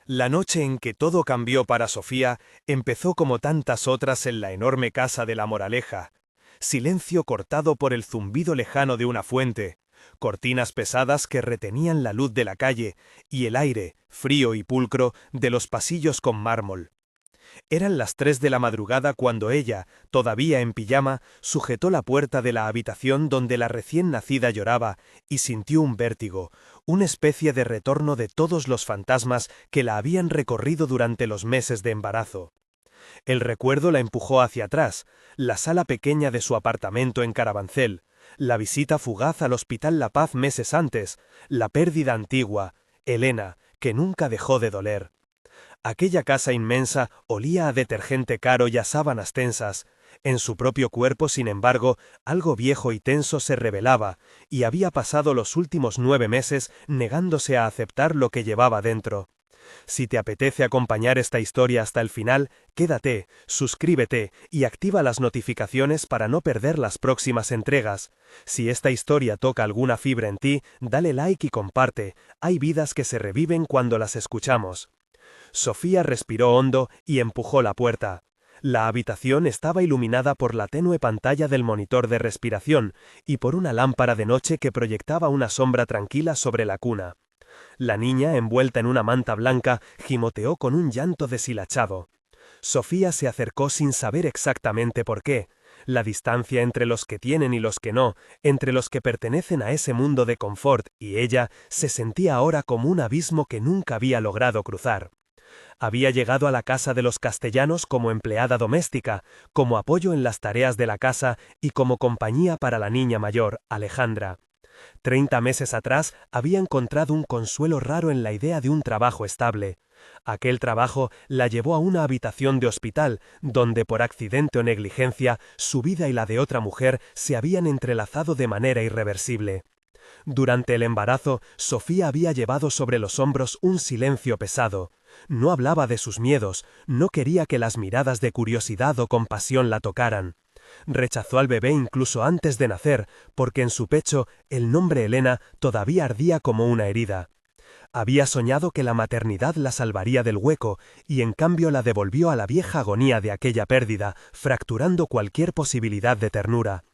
La noche en que todo cambió para Sofía empezó como tantas otras en la enorme casa de la Moraleja. Silencio cortado por el zumbido lejano de una fuente, cortinas pesadas que retenían la luz de la calle y el aire, frío y pulcro, de los pasillos con mármol. Eran las 3 de la madrugada cuando ella, todavía en pijama, sujetó la puerta de la habitación donde la recién nacida lloraba y sintió un vértigo, una especie de retorno de todos los fantasmas que la habían recorrido durante los meses de embarazo. El recuerdo la empujó hacia atrás, la sala pequeña de su apartamento en Carabanchel, la visita fugaz al Hospital La Paz meses antes, la pérdida antigua, Elena, que nunca dejó de doler. Aquella casa inmensa olía a detergente caro y a sábanas tensas. En su propio cuerpo, sin embargo, algo viejo y tenso se revelaba, y había pasado los últimos 9 meses negándose a aceptar lo que llevaba dentro. Si te apetece acompañar esta historia hasta el final, quédate, suscríbete y activa las notificaciones para no perder las próximas entregas. Si esta historia toca alguna fibra en ti, dale like y comparte. Hay vidas que se reviven cuando las escuchamos. Sofía respiró hondo y empujó la puerta. La habitación estaba iluminada por la tenue pantalla del monitor de respiración y por una lámpara de noche que proyectaba una sombra tranquila sobre la cuna. La niña, envuelta en una manta blanca, gimoteó con un llanto deshilachado. Sofía se acercó sin saber exactamente por qué. La distancia entre los que tienen y los que no, entre los que pertenecen a ese mundo de confort y ella, se sentía ahora como un abismo que nunca había logrado cruzar. Había llegado a la casa de los Castellanos como empleada doméstica, como apoyo en las tareas de la casa y como compañía para la niña mayor, Alejandra. 30 meses atrás había encontrado un consuelo raro en la idea de un trabajo estable. Aquel trabajo la llevó a una habitación de hospital, donde por accidente o negligencia su vida y la de otra mujer se habían entrelazado de manera irreversible. Durante el embarazo, Sofía había llevado sobre los hombros un silencio pesado. No hablaba de sus miedos, no quería que las miradas de curiosidad o compasión la tocaran. Rechazó al bebé incluso antes de nacer, porque en su pecho el nombre Elena todavía ardía como una herida. Había soñado que la maternidad la salvaría del hueco, y en cambio la devolvió a la vieja agonía de aquella pérdida, fracturando cualquier posibilidad de ternura.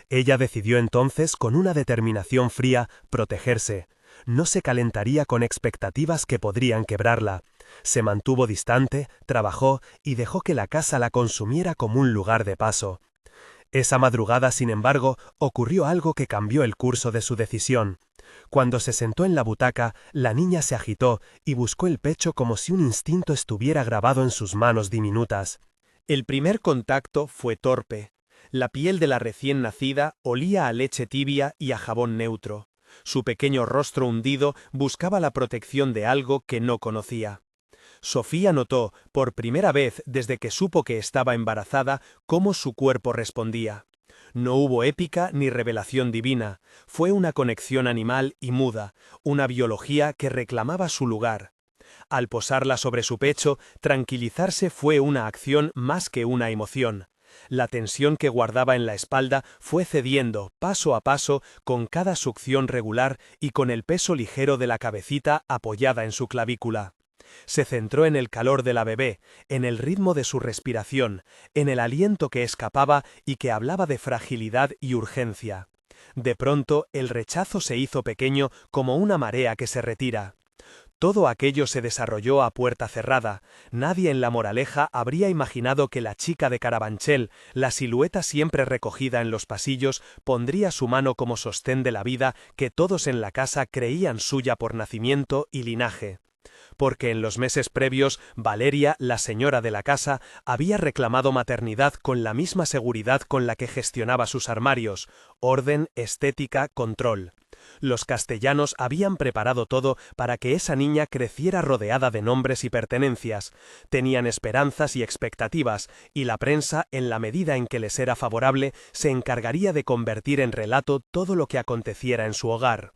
Ella decidió entonces, con una determinación fría, protegerse. No se calentaría con expectativas que podrían quebrarla. Se mantuvo distante, trabajó y dejó que la casa la consumiera como un lugar de paso. Esa madrugada, sin embargo, ocurrió algo que cambió el curso de su decisión. Cuando se sentó en la butaca, la niña se agitó y buscó el pecho como si un instinto estuviera grabado en sus manos diminutas. El primer contacto fue torpe. La piel de la recién nacida olía a leche tibia y a jabón neutro. Su pequeño rostro hundido buscaba la protección de algo que no conocía. Sofía notó, por primera vez desde que supo que estaba embarazada, cómo su cuerpo respondía. No hubo épica ni revelación divina, fue una conexión animal y muda, una biología que reclamaba su lugar. Al posarla sobre su pecho, tranquilizarse fue una acción más que una emoción. La tensión que guardaba en la espalda fue cediendo, paso a paso, con cada succión regular y con el peso ligero de la cabecita apoyada en su clavícula. Se centró en el calor de la bebé, en el ritmo de su respiración, en el aliento que escapaba y que hablaba de fragilidad y urgencia. De pronto, el rechazo se hizo pequeño como una marea que se retira. Todo aquello se desarrolló a puerta cerrada. Nadie en La Moraleja habría imaginado que la chica de Carabanchel, la silueta siempre recogida en los pasillos, pondría su mano como sostén de la vida que todos en la casa creían suya por nacimiento y linaje. Porque en los meses previos, Valeria, la señora de la casa, había reclamado maternidad con la misma seguridad con la que gestionaba sus armarios: orden, estética, control. Los Castellanos habían preparado todo para que esa niña creciera rodeada de nombres y pertenencias. Tenían esperanzas y expectativas, y la prensa, en la medida en que les era favorable, se encargaría de convertir en relato todo lo que aconteciera en su hogar.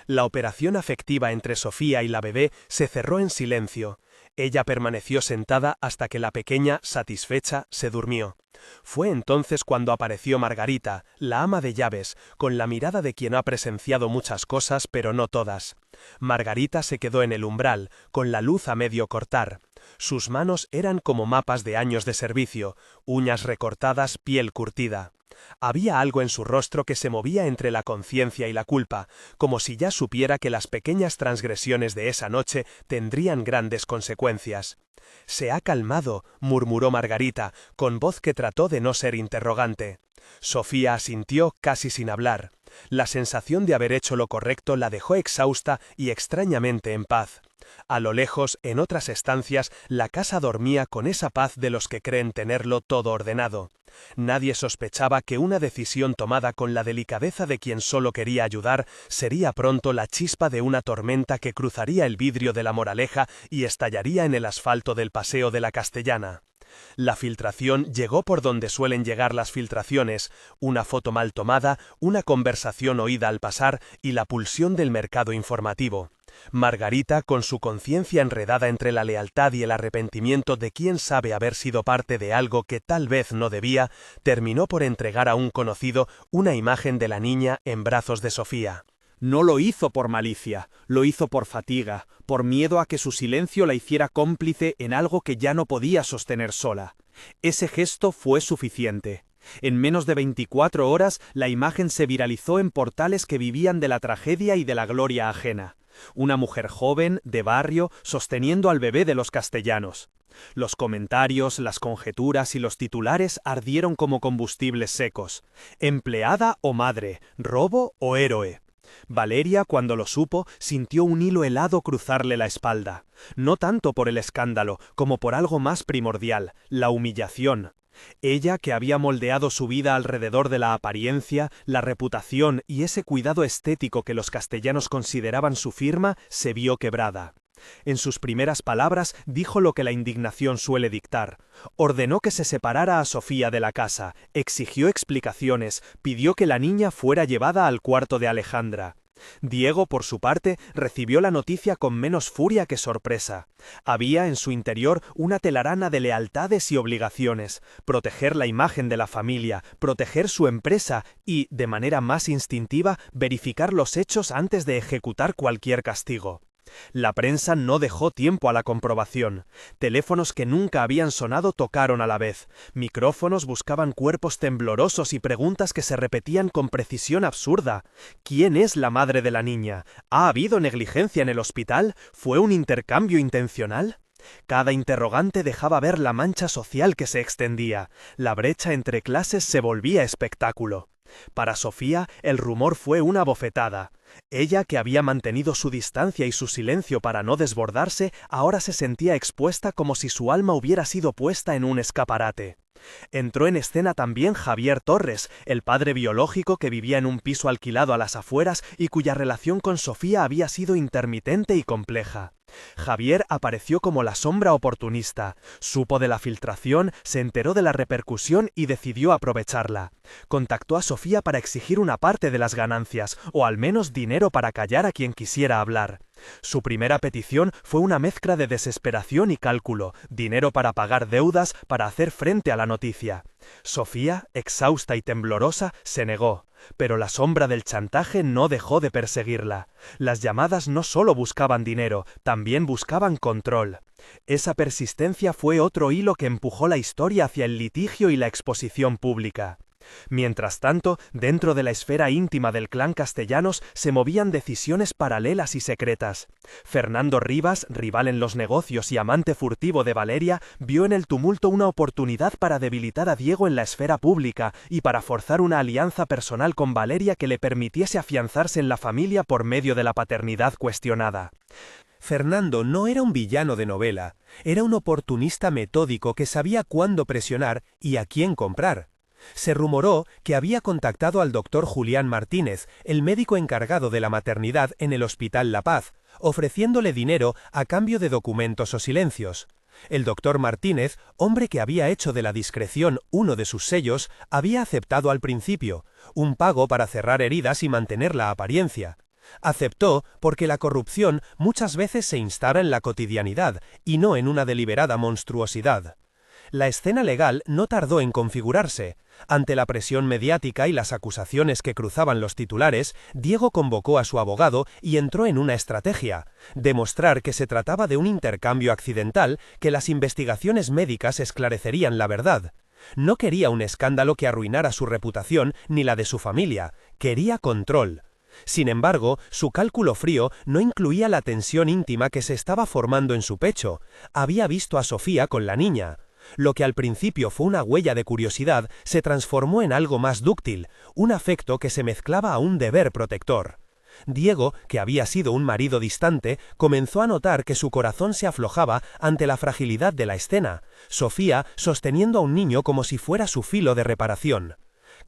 La operación afectiva entre Sofía y la bebé se cerró en silencio. Ella permaneció sentada hasta que la pequeña, satisfecha, se durmió. Fue entonces cuando apareció Margarita, la ama de llaves, con la mirada de quien ha presenciado muchas cosas, pero no todas. Margarita se quedó en el umbral, con la luz a medio cortar. Sus manos eran como mapas de años de servicio, uñas recortadas, piel curtida. Había algo en su rostro que se movía entre la conciencia y la culpa, como si ya supiera que las pequeñas transgresiones de esa noche tendrían grandes consecuencias. «Se ha calmado», murmuró Margarita, con voz que trató de no ser interrogante. Sofía asintió casi sin hablar. La sensación de haber hecho lo correcto la dejó exhausta y extrañamente en paz. A lo lejos, en otras estancias, la casa dormía con esa paz de los que creen tenerlo todo ordenado. Nadie sospechaba que una decisión tomada con la delicadeza de quien solo quería ayudar sería pronto la chispa de una tormenta que cruzaría el vidrio de la Moraleja y estallaría en el asfalto del Paseo de la Castellana. La filtración llegó por donde suelen llegar las filtraciones, una foto mal tomada, una conversación oída al pasar y la pulsión del mercado informativo. Margarita, con su conciencia enredada entre la lealtad y el arrepentimiento de quien sabe haber sido parte de algo que tal vez no debía, terminó por entregar a un conocido una imagen de la niña en brazos de Sofía. No lo hizo por malicia, lo hizo por fatiga, por miedo a que su silencio la hiciera cómplice en algo que ya no podía sostener sola. Ese gesto fue suficiente. En menos de 24 horas la imagen se viralizó en portales que vivían de la tragedia y de la gloria ajena. Una mujer joven, de barrio, sosteniendo al bebé de los castellanos. Los comentarios, las conjeturas y los titulares ardieron como combustibles secos. Empleada o madre, robo o héroe. Valeria, cuando lo supo, sintió un hilo helado cruzarle la espalda, no tanto por el escándalo como por algo más primordial, la humillación. Ella, que había moldeado su vida alrededor de la apariencia, la reputación y ese cuidado estético que los castellanos consideraban su firma, se vio quebrada. En sus primeras palabras dijo lo que la indignación suele dictar. Ordenó que se separara a Sofía de la casa, exigió explicaciones, pidió que la niña fuera llevada al cuarto de Alejandra. Diego, por su parte, recibió la noticia con menos furia que sorpresa. Había en su interior una telaraña de lealtades y obligaciones, proteger la imagen de la familia, proteger su empresa y, de manera más instintiva, verificar los hechos antes de ejecutar cualquier castigo. La prensa no dejó tiempo a la comprobación. Teléfonos que nunca habían sonado tocaron a la vez. Micrófonos buscaban cuerpos temblorosos y preguntas que se repetían con precisión absurda. ¿Quién es la madre de la niña? ¿Ha habido negligencia en el hospital? ¿Fue un intercambio intencional? Cada interrogante dejaba ver la mancha social que se extendía. La brecha entre clases se volvía espectáculo. Para Sofía, el rumor fue una bofetada. Ella, que había mantenido su distancia y su silencio para no desbordarse, ahora se sentía expuesta como si su alma hubiera sido puesta en un escaparate. Entró en escena también Javier Torres, el padre biológico que vivía en un piso alquilado a las afueras y cuya relación con Sofía había sido intermitente y compleja. Javier apareció como la sombra oportunista, supo de la filtración, se enteró de la repercusión y decidió aprovecharla. Contactó a Sofía para exigir una parte de las ganancias, o al menos dinero para callar a quien quisiera hablar. Su primera petición fue una mezcla de desesperación y cálculo, dinero para pagar deudas, para hacer frente a la noticia. Sofía, exhausta y temblorosa, se negó. Pero la sombra del chantaje no dejó de perseguirla. Las llamadas no solo buscaban dinero, también buscaban control. Esa persistencia fue otro hilo que empujó la historia hacia el litigio y la exposición pública. Mientras tanto, dentro de la esfera íntima del clan Castellanos se movían decisiones paralelas y secretas. Fernando Rivas, rival en los negocios y amante furtivo de Valeria, vio en el tumulto una oportunidad para debilitar a Diego en la esfera pública y para forzar una alianza personal con Valeria que le permitiese afianzarse en la familia por medio de la paternidad cuestionada. Fernando no era un villano de novela, era un oportunista metódico que sabía cuándo presionar y a quién comprar. Se rumoró que había contactado al doctor Julián Martínez, el médico encargado de la maternidad en el Hospital La Paz, ofreciéndole dinero a cambio de documentos o silencios. El doctor Martínez, hombre que había hecho de la discreción uno de sus sellos, había aceptado al principio, un pago para cerrar heridas y mantener la apariencia. Aceptó porque la corrupción muchas veces se instala en la cotidianidad y no en una deliberada monstruosidad. La escena legal no tardó en configurarse. Ante la presión mediática y las acusaciones que cruzaban los titulares, Diego convocó a su abogado y entró en una estrategia: demostrar que se trataba de un intercambio accidental, que las investigaciones médicas esclarecerían la verdad. No quería un escándalo que arruinara su reputación ni la de su familia, quería control. Sin embargo, su cálculo frío no incluía la tensión íntima que se estaba formando en su pecho. Había visto a Sofía con la niña. Lo que al principio fue una huella de curiosidad se transformó en algo más dúctil, un afecto que se mezclaba a un deber protector. Diego, que había sido un marido distante, comenzó a notar que su corazón se aflojaba ante la fragilidad de la escena, Sofía sosteniendo a un niño como si fuera su filo de reparación.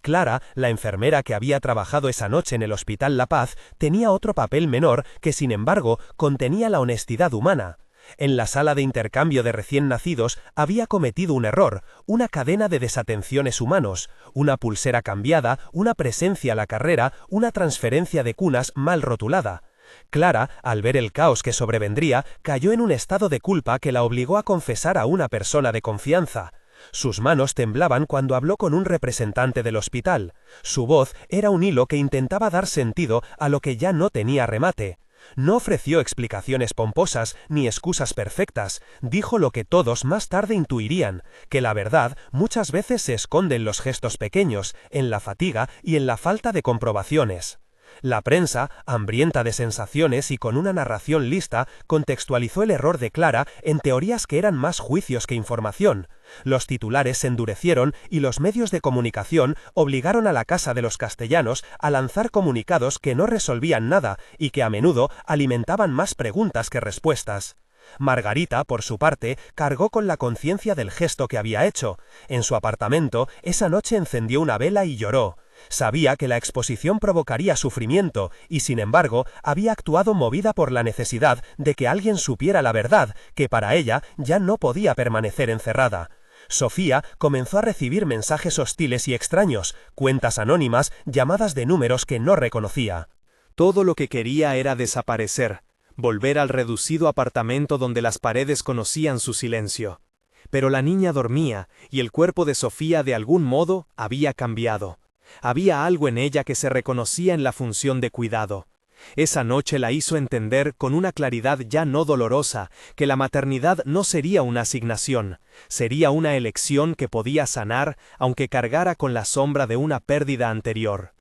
Clara, la enfermera que había trabajado esa noche en el Hospital La Paz, tenía otro papel menor que, sin embargo, contenía la honestidad humana. En la sala de intercambio de recién nacidos había cometido un error, una cadena de desatenciones humanos, una pulsera cambiada, una presencia a la carrera, una transferencia de cunas mal rotulada. Clara, al ver el caos que sobrevendría, cayó en un estado de culpa que la obligó a confesar a una persona de confianza. Sus manos temblaban cuando habló con un representante del hospital. Su voz era un hilo que intentaba dar sentido a lo que ya no tenía remate. No ofreció explicaciones pomposas ni excusas perfectas, dijo lo que todos más tarde intuirían, que la verdad muchas veces se esconde en los gestos pequeños, en la fatiga y en la falta de comprobaciones. La prensa, hambrienta de sensaciones y con una narración lista, contextualizó el error de Clara en teorías que eran más juicios que información. Los titulares se endurecieron y los medios de comunicación obligaron a la Casa de los Castellanos a lanzar comunicados que no resolvían nada y que a menudo alimentaban más preguntas que respuestas. Margarita, por su parte, cargó con la conciencia del gesto que había hecho. En su apartamento, esa noche encendió una vela y lloró. Sabía que la exposición provocaría sufrimiento y, sin embargo, había actuado movida por la necesidad de que alguien supiera la verdad, que para ella ya no podía permanecer encerrada. Sofía comenzó a recibir mensajes hostiles y extraños, cuentas anónimas, llamadas de números que no reconocía. Todo lo que quería era desaparecer, volver al reducido apartamento donde las paredes conocían su silencio. Pero la niña dormía, y el cuerpo de Sofía de algún modo había cambiado. Había algo en ella que se reconocía en la función de cuidado. Esa noche la hizo entender con una claridad ya no dolorosa que la maternidad no sería una asignación, sería una elección que podía sanar aunque cargara con la sombra de una pérdida anterior.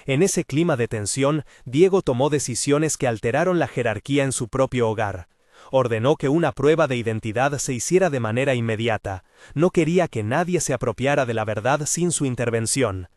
En ese clima de tensión, Diego tomó decisiones que alteraron la jerarquía en su propio hogar. Ordenó que una prueba de identidad se hiciera de manera inmediata. No quería que nadie se apropiara de la verdad sin su intervención.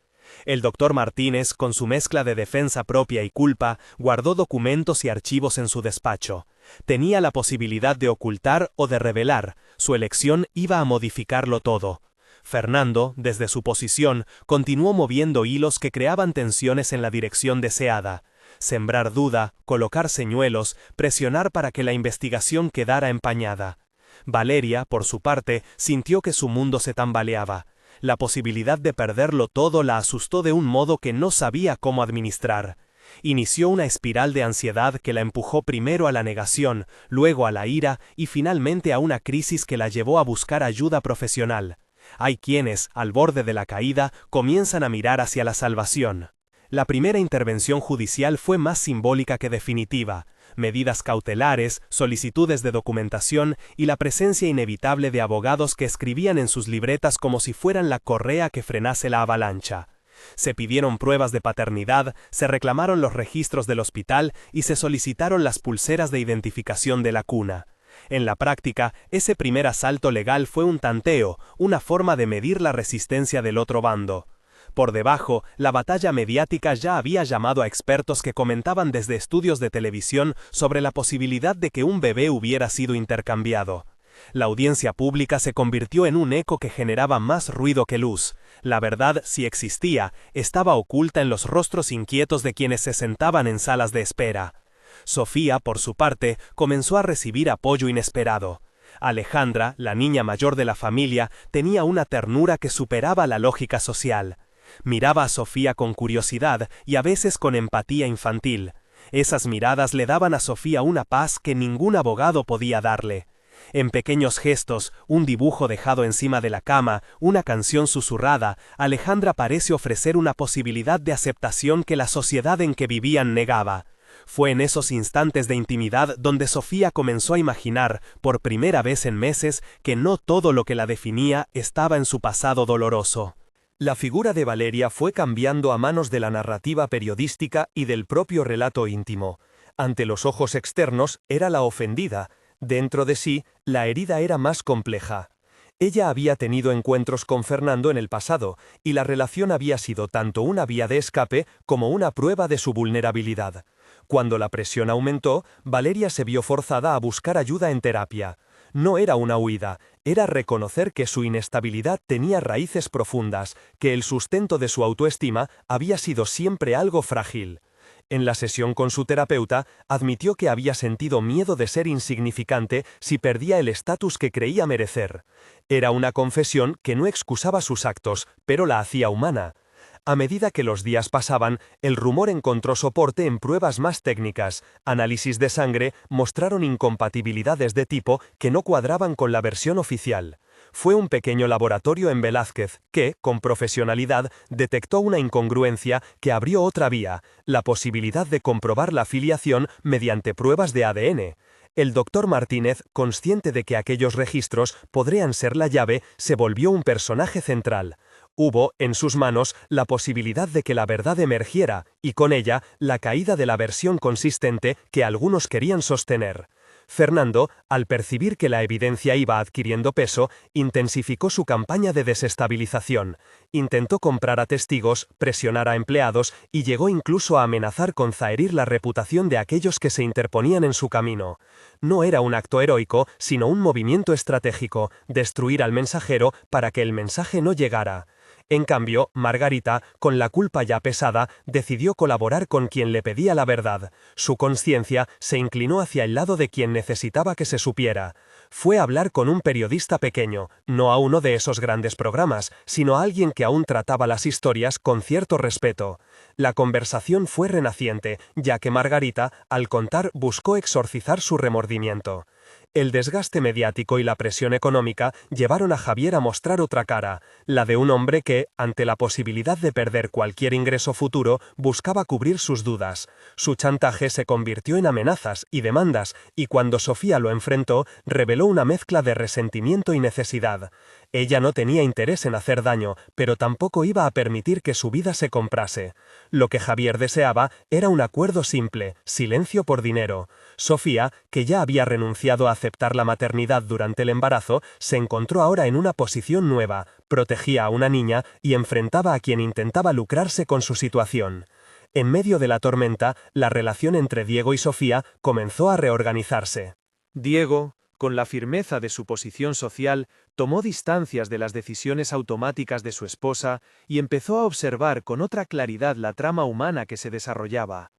El doctor Martínez, con su mezcla de defensa propia y culpa, guardó documentos y archivos en su despacho. Tenía la posibilidad de ocultar o de revelar, su elección iba a modificarlo todo. Fernando, desde su posición, continuó moviendo hilos que creaban tensiones en la dirección deseada. Sembrar duda, colocar señuelos, presionar para que la investigación quedara empañada. Valeria, por su parte, sintió que su mundo se tambaleaba. La posibilidad de perderlo todo la asustó de un modo que no sabía cómo administrar. Inició una espiral de ansiedad que la empujó primero a la negación, luego a la ira y finalmente a una crisis que la llevó a buscar ayuda profesional. Hay quienes, al borde de la caída, comienzan a mirar hacia la salvación. La primera intervención judicial fue más simbólica que definitiva. Medidas cautelares, solicitudes de documentación y la presencia inevitable de abogados que escribían en sus libretas como si fueran la correa que frenase la avalancha. Se pidieron pruebas de paternidad, se reclamaron los registros del hospital y se solicitaron las pulseras de identificación de la cuna. En la práctica, ese primer asalto legal fue un tanteo, una forma de medir la resistencia del otro bando. Por debajo, la batalla mediática ya había llamado a expertos que comentaban desde estudios de televisión sobre la posibilidad de que un bebé hubiera sido intercambiado. La audiencia pública se convirtió en un eco que generaba más ruido que luz. La verdad, si existía, estaba oculta en los rostros inquietos de quienes se sentaban en salas de espera. Sofía, por su parte, comenzó a recibir apoyo inesperado. Alejandra, la niña mayor de la familia, tenía una ternura que superaba la lógica social. Miraba a Sofía con curiosidad y a veces con empatía infantil. Esas miradas le daban a Sofía una paz que ningún abogado podía darle. En pequeños gestos, un dibujo dejado encima de la cama, una canción susurrada, Alejandra parece ofrecer una posibilidad de aceptación que la sociedad en que vivían negaba. Fue en esos instantes de intimidad donde Sofía comenzó a imaginar, por primera vez en meses, que no todo lo que la definía estaba en su pasado doloroso. La figura de Valeria fue cambiando a manos de la narrativa periodística y del propio relato íntimo. Ante los ojos externos era la ofendida. Dentro de sí, la herida era más compleja. Ella había tenido encuentros con Fernando en el pasado, y la relación había sido tanto una vía de escape como una prueba de su vulnerabilidad. Cuando la presión aumentó, Valeria se vio forzada a buscar ayuda en terapia. No era una huida, era reconocer que su inestabilidad tenía raíces profundas, que el sustento de su autoestima había sido siempre algo frágil. En la sesión con su terapeuta, admitió que había sentido miedo de ser insignificante si perdía el estatus que creía merecer. Era una confesión que no excusaba sus actos, pero la hacía humana. A medida que los días pasaban, el rumor encontró soporte en pruebas más técnicas. Análisis de sangre mostraron incompatibilidades de tipo que no cuadraban con la versión oficial. Fue un pequeño laboratorio en Velázquez que, con profesionalidad, detectó una incongruencia que abrió otra vía, la posibilidad de comprobar la filiación mediante pruebas de ADN. El doctor Martínez, consciente de que aquellos registros podrían ser la llave, se volvió un personaje central. Hubo, en sus manos, la posibilidad de que la verdad emergiera, y con ella, la caída de la versión consistente que algunos querían sostener. Fernando, al percibir que la evidencia iba adquiriendo peso, intensificó su campaña de desestabilización. Intentó comprar a testigos, presionar a empleados y llegó incluso a amenazar con zaherir la reputación de aquellos que se interponían en su camino. No era un acto heroico, sino un movimiento estratégico, destruir al mensajero para que el mensaje no llegara. En cambio, Margarita, con la culpa ya pesada, decidió colaborar con quien le pedía la verdad. Su conciencia se inclinó hacia el lado de quien necesitaba que se supiera. Fue a hablar con un periodista pequeño, no a uno de esos grandes programas, sino a alguien que aún trataba las historias con cierto respeto. La conversación fue renaciente, ya que Margarita, al contar, buscó exorcizar su remordimiento. El desgaste mediático y la presión económica llevaron a Javier a mostrar otra cara, la de un hombre que, ante la posibilidad de perder cualquier ingreso futuro, buscaba cubrir sus dudas. Su chantaje se convirtió en amenazas y demandas, y cuando Sofía lo enfrentó, reveló una mezcla de resentimiento y necesidad. Ella no tenía interés en hacer daño, pero tampoco iba a permitir que su vida se comprase. Lo que Javier deseaba era un acuerdo simple, silencio por dinero. Sofía, que ya había renunciado a aceptar la maternidad durante el embarazo, se encontró ahora en una posición nueva, protegía a una niña y enfrentaba a quien intentaba lucrarse con su situación. En medio de la tormenta, la relación entre Diego y Sofía comenzó a reorganizarse. Diego, con la firmeza de su posición social, tomó distancias de las decisiones automáticas de su esposa y empezó a observar con otra claridad la trama humana que se desarrollaba.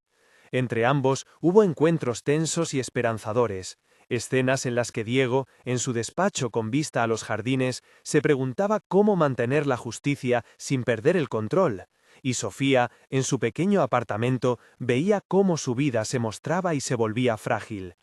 Entre ambos hubo encuentros tensos y esperanzadores, escenas en las que Diego, en su despacho con vista a los jardines, se preguntaba cómo mantener la justicia sin perder el control, y Sofía, en su pequeño apartamento, veía cómo su vida se mostraba y se volvía frágil.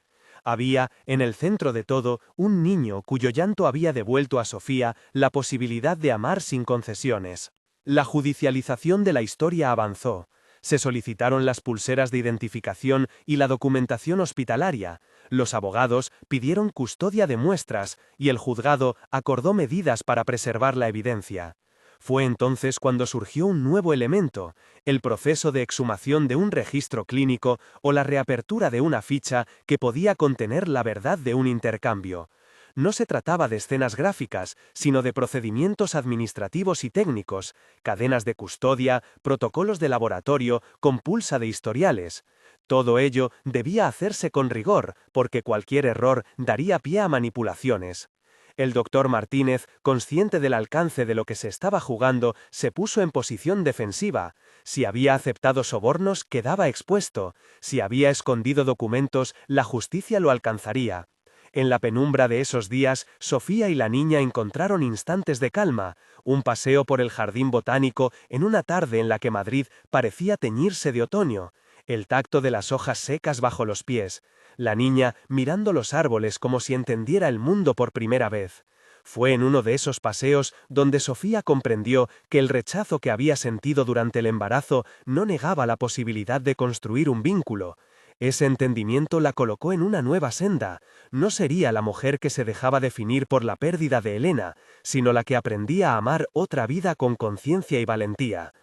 Había, en el centro de todo, un niño cuyo llanto había devuelto a Sofía la posibilidad de amar sin concesiones. La judicialización de la historia avanzó. Se solicitaron las pulseras de identificación y la documentación hospitalaria. Los abogados pidieron custodia de muestras y el juzgado acordó medidas para preservar la evidencia. Fue entonces cuando surgió un nuevo elemento, el proceso de exhumación de un registro clínico o la reapertura de una ficha que podía contener la verdad de un intercambio. No se trataba de escenas gráficas, sino de procedimientos administrativos y técnicos, cadenas de custodia, protocolos de laboratorio, compulsa de historiales. Todo ello debía hacerse con rigor, porque cualquier error daría pie a manipulaciones. El doctor Martínez, consciente del alcance de lo que se estaba jugando, se puso en posición defensiva. Si había aceptado sobornos, quedaba expuesto. Si había escondido documentos, la justicia lo alcanzaría. En la penumbra de esos días, Sofía y la niña encontraron instantes de calma, un paseo por el jardín botánico en una tarde en la que Madrid parecía teñirse de otoño. el tacto de las hojas secas bajo los pies, la niña mirando los árboles como si entendiera el mundo por primera vez. Fue en uno de esos paseos donde Sofía comprendió que el rechazo que había sentido durante el embarazo no negaba la posibilidad de construir un vínculo. Ese entendimiento la colocó en una nueva senda. No sería la mujer que se dejaba definir por la pérdida de Elena, sino la que aprendía a amar otra vida con conciencia y valentía.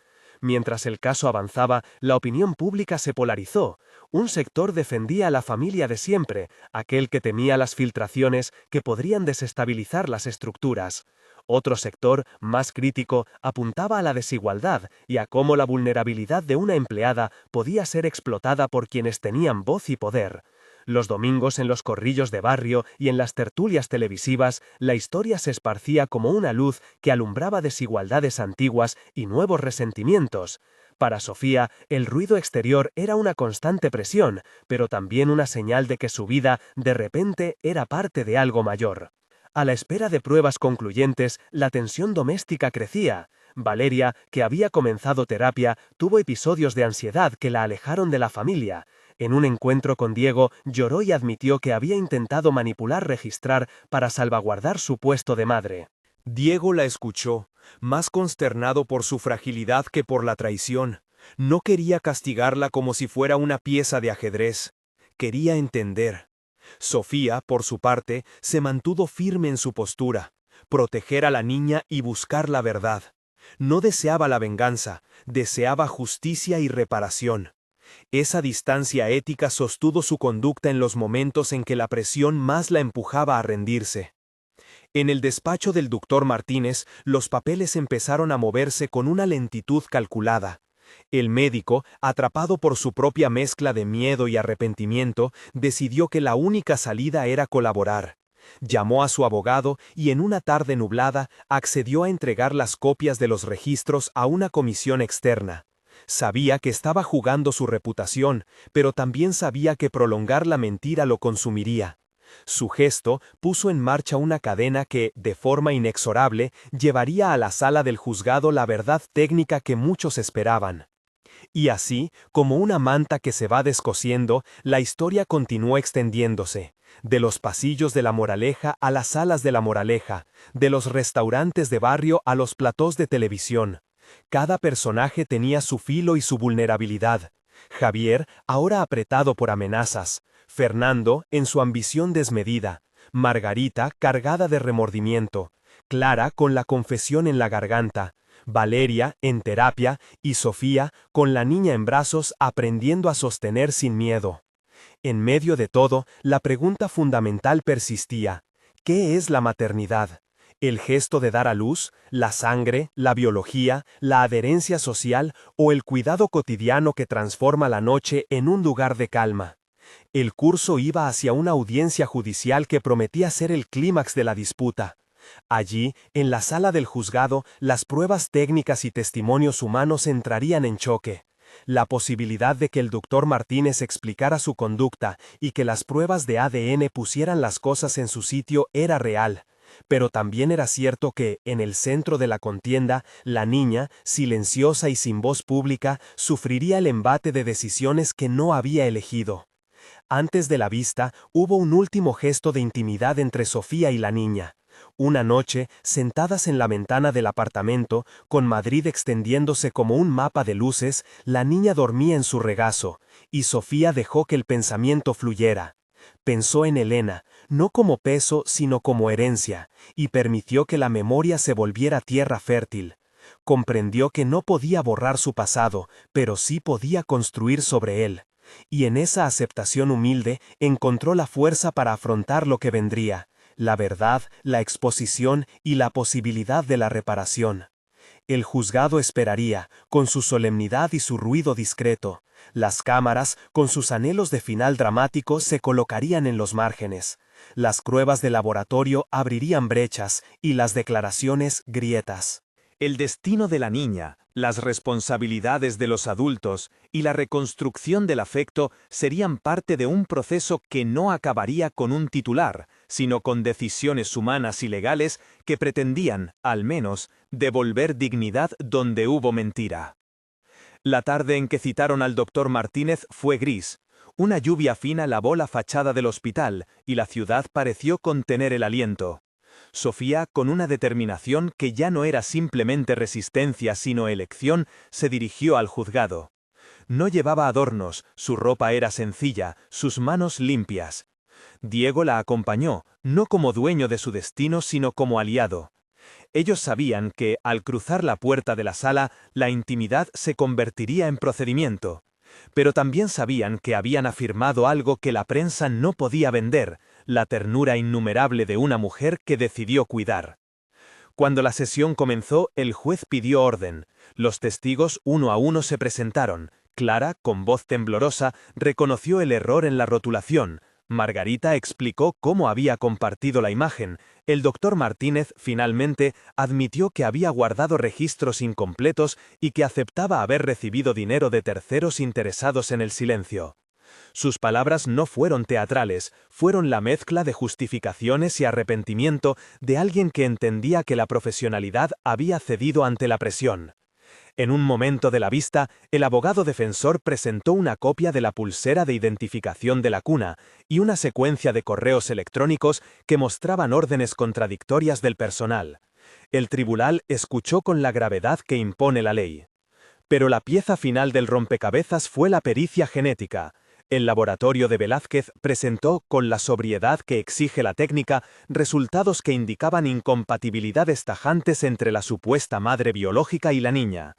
Mientras el caso avanzaba, la opinión pública se polarizó. Un sector defendía a la familia de siempre, aquel que temía las filtraciones que podrían desestabilizar las estructuras. Otro sector, más crítico, apuntaba a la desigualdad y a cómo la vulnerabilidad de una empleada podía ser explotada por quienes tenían voz y poder. Los domingos en los corrillos de barrio y en las tertulias televisivas, la historia se esparcía como una luz que alumbraba desigualdades antiguas y nuevos resentimientos. Para Sofía, el ruido exterior era una constante presión, pero también una señal de que su vida, de repente, era parte de algo mayor. A la espera de pruebas concluyentes, la tensión doméstica crecía. Valeria, que había comenzado terapia, tuvo episodios de ansiedad que la alejaron de la familia. En un encuentro con Diego, lloró y admitió que había intentado registrar para salvaguardar su puesto de madre. Diego la escuchó, más consternado por su fragilidad que por la traición. No quería castigarla como si fuera una pieza de ajedrez. Quería entender. Sofía, por su parte, se mantuvo firme en su postura, proteger a la niña y buscar la verdad. No deseaba la venganza, deseaba justicia y reparación. Esa distancia ética sostuvo su conducta en los momentos en que la presión más la empujaba a rendirse. En el despacho del doctor Martínez, los papeles empezaron a moverse con una lentitud calculada. El médico, atrapado por su propia mezcla de miedo y arrepentimiento, decidió que la única salida era colaborar. Llamó a su abogado y en una tarde nublada accedió a entregar las copias de los registros a una comisión externa. Sabía que estaba jugando su reputación, pero también sabía que prolongar la mentira lo consumiría. Su gesto puso en marcha una cadena que, de forma inexorable, llevaría a la sala del juzgado la verdad técnica que muchos esperaban. Y así, como una manta que se va descosiendo, la historia continuó extendiéndose, de los pasillos de La Moraleja a las salas de La Moraleja, de los restaurantes de barrio a los platós de televisión. Cada personaje tenía su filo y su vulnerabilidad. Javier, ahora apretado por amenazas. Fernando, en su ambición desmedida. Margarita, cargada de remordimiento. Clara, con la confesión en la garganta. Valeria, en terapia, y Sofía, con la niña en brazos, aprendiendo a sostener sin miedo. En medio de todo, la pregunta fundamental persistía: ¿qué es la maternidad? ¿El gesto de dar a luz, la sangre, la biología, la adherencia social o el cuidado cotidiano que transforma la noche en un lugar de calma? El curso iba hacia una audiencia judicial que prometía ser el clímax de la disputa. Allí, en la sala del juzgado, las pruebas técnicas y testimonios humanos entrarían en choque. La posibilidad de que el doctor Martínez explicara su conducta y que las pruebas de ADN pusieran las cosas en su sitio era real. Pero también era cierto que, en el centro de la contienda, la niña, silenciosa y sin voz pública, sufriría el embate de decisiones que no había elegido. Antes de la vista, hubo un último gesto de intimidad entre Sofía y la niña. Una noche, sentadas en la ventana del apartamento, con Madrid extendiéndose como un mapa de luces, la niña dormía en su regazo, y Sofía dejó que el pensamiento fluyera. Pensó en Elena, no como peso, sino como herencia, y permitió que la memoria se volviera tierra fértil. Comprendió que no podía borrar su pasado, pero sí podía construir sobre él. Y en esa aceptación humilde encontró la fuerza para afrontar lo que vendría, la verdad, la exposición y la posibilidad de la reparación. El juzgado esperaría, con su solemnidad y su ruido discreto. Las cámaras, con sus anhelos de final dramático, se colocarían en los márgenes. Las pruebas de laboratorio abrirían brechas y las declaraciones grietas. El destino de la niña, las responsabilidades de los adultos y la reconstrucción del afecto serían parte de un proceso que no acabaría con un titular, sino con decisiones humanas y legales que pretendían, al menos, devolver dignidad donde hubo mentira. La tarde en que citaron al doctor Martínez fue gris. Una lluvia fina lavó la fachada del hospital y la ciudad pareció contener el aliento. Sofía, con una determinación que ya no era simplemente resistencia sino elección, se dirigió al juzgado. No llevaba adornos, su ropa era sencilla, sus manos limpias. Diego la acompañó, no como dueño de su destino sino como aliado. Ellos sabían que, al cruzar la puerta de la sala, la intimidad se convertiría en procedimiento. Pero también sabían que habían afirmado algo que la prensa no podía vender, la ternura innumerable de una mujer que decidió cuidar. Cuando la sesión comenzó, el juez pidió orden. Los testigos uno a uno se presentaron. Clara, con voz temblorosa, reconoció el error en la rotulación. Margarita explicó cómo había compartido la imagen. El doctor Martínez, finalmente, admitió que había guardado registros incompletos y que aceptaba haber recibido dinero de terceros interesados en el silencio. Sus palabras no fueron teatrales, fueron la mezcla de justificaciones y arrepentimiento de alguien que entendía que la profesionalidad había cedido ante la presión. En un momento de la vista, el abogado defensor presentó una copia de la pulsera de identificación de la cuna y una secuencia de correos electrónicos que mostraban órdenes contradictorias del personal. El tribunal escuchó con la gravedad que impone la ley. Pero la pieza final del rompecabezas fue la pericia genética. El laboratorio de Velázquez presentó, con la sobriedad que exige la técnica, resultados que indicaban incompatibilidades tajantes entre la supuesta madre biológica y la niña.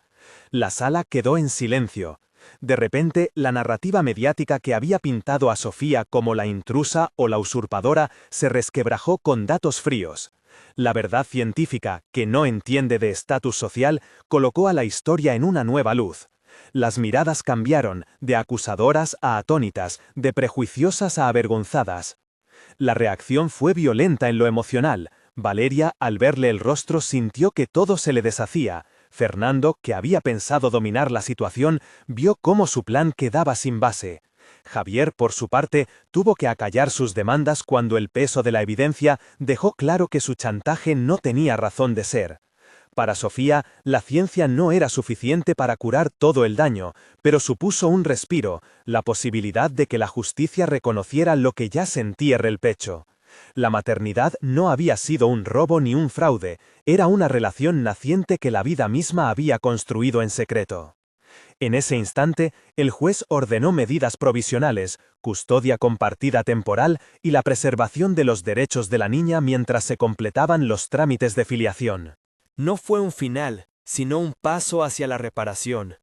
La sala quedó en silencio. De repente, la narrativa mediática que había pintado a Sofía como la intrusa o la usurpadora se resquebrajó con datos fríos. La verdad científica, que no entiende de estatus social, colocó a la historia en una nueva luz. Las miradas cambiaron, de acusadoras a atónitas, de prejuiciosas a avergonzadas. La reacción fue violenta en lo emocional. Valeria, al verle el rostro, sintió que todo se le deshacía. Fernando, que había pensado dominar la situación, vio cómo su plan quedaba sin base. Javier, por su parte, tuvo que acallar sus demandas cuando el peso de la evidencia dejó claro que su chantaje no tenía razón de ser. Para Sofía, la ciencia no era suficiente para curar todo el daño, pero supuso un respiro, la posibilidad de que la justicia reconociera lo que ya sentía en el pecho. La maternidad no había sido un robo ni un fraude, era una relación naciente que la vida misma había construido en secreto. En ese instante, el juez ordenó medidas provisionales, custodia compartida temporal y la preservación de los derechos de la niña mientras se completaban los trámites de filiación. No fue un final, sino un paso hacia la reparación.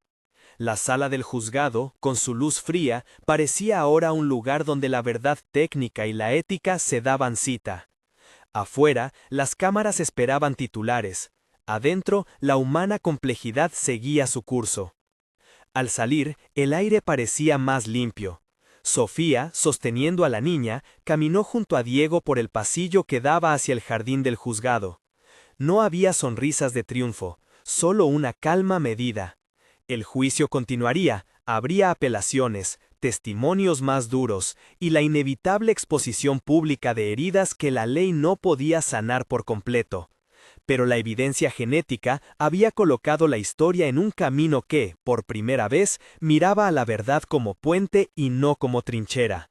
La sala del juzgado, con su luz fría, parecía ahora un lugar donde la verdad técnica y la ética se daban cita. Afuera, las cámaras esperaban titulares. Adentro, la humana complejidad seguía su curso. Al salir, el aire parecía más limpio. Sofía, sosteniendo a la niña, caminó junto a Diego por el pasillo que daba hacia el jardín del juzgado. No había sonrisas de triunfo, solo una calma medida. El juicio continuaría, habría apelaciones, testimonios más duros y la inevitable exposición pública de heridas que la ley no podía sanar por completo. Pero la evidencia genética había colocado la historia en un camino que, por primera vez, miraba a la verdad como puente y no como trinchera.